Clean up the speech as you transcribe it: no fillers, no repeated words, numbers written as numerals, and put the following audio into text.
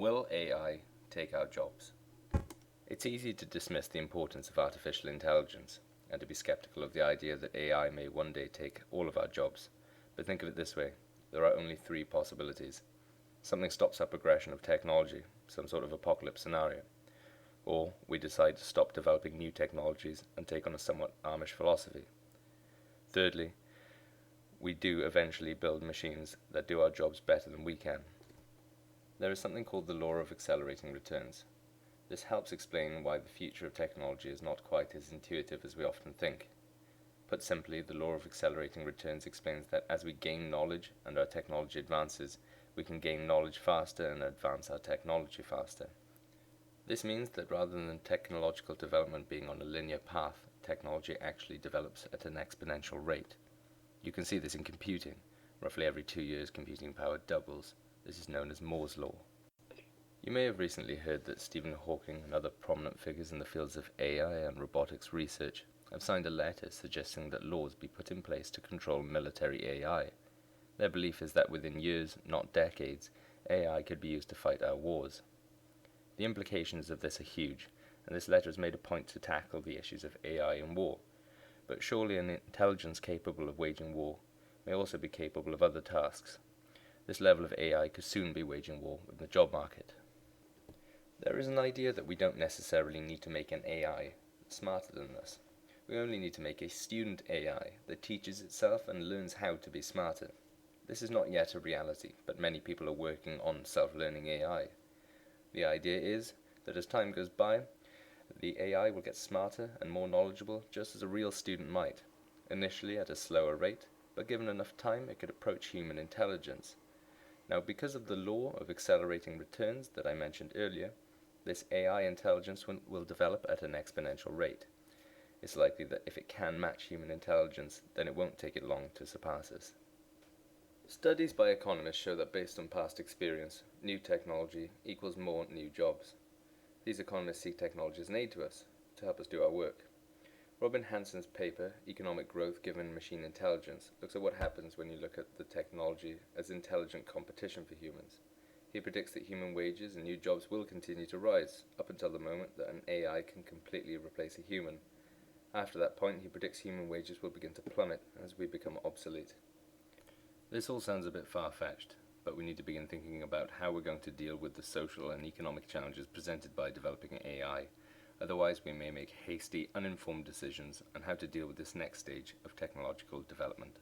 Will AI take our jobs? It's easy to dismiss the importance of artificial intelligence and to be skeptical of the idea that AI may one day take all of our jobs. But think of it this way, there are only three possibilities. Something stops our progression of technology, some sort of apocalypse scenario. Or we decide to stop developing new technologies and take on a somewhat Amish philosophy. Thirdly, we do eventually build machines that do our jobs better than we can. There is something called the law of accelerating returns. This helps explain why the future of technology is not quite as intuitive as we often think. Put simply, the law of accelerating returns explains that as we gain knowledge and our technology advances, we can gain knowledge faster and advance our technology faster. This means that rather than technological development being on a linear path, technology actually develops at an exponential rate. You can see this in computing. Roughly every 2 years, computing power doubles. This is known as Moore's law. You may have recently heard that Stephen Hawking and other prominent figures in the fields of AI and robotics research have signed a letter suggesting that laws be put in place to control military AI. Their belief is that within years, not decades, AI could be used to fight our wars. The implications of this are huge, and this letter has made a point to tackle the issues of AI and war. But surely an intelligence capable of waging war may also be capable of other tasks. This level of AI could soon be waging war in the job market. There is an idea that we don't necessarily need to make an AI smarter than us. We only need to make a student AI that teaches itself and learns how to be smarter. This is not yet a reality, but many people are working on self-learning AI. The idea is that as time goes by, the AI will get smarter and more knowledgeable just as a real student might, initially at a slower rate, but given enough time it could approach human intelligence. Now, because of the law of accelerating returns that I mentioned earlier, this AI intelligence will develop at an exponential rate. It's likely that if it can match human intelligence, then it won't take it long to surpass us. Studies by economists show that based on past experience, new technology equals more new jobs. These economists see technology as an aid to us, to help us do our work. Robin Hanson's paper, Economic Growth Given Machine Intelligence, looks at what happens when you look at the technology as intelligent competition for humans. He predicts that human wages and new jobs will continue to rise, up until the moment that an AI can completely replace a human. After that point, he predicts human wages will begin to plummet as we become obsolete. This all sounds a bit far-fetched, but we need to begin thinking about how we're going to deal with the social and economic challenges presented by developing AI. Otherwise, we may make hasty, uninformed decisions on how to deal with this next stage of technological development.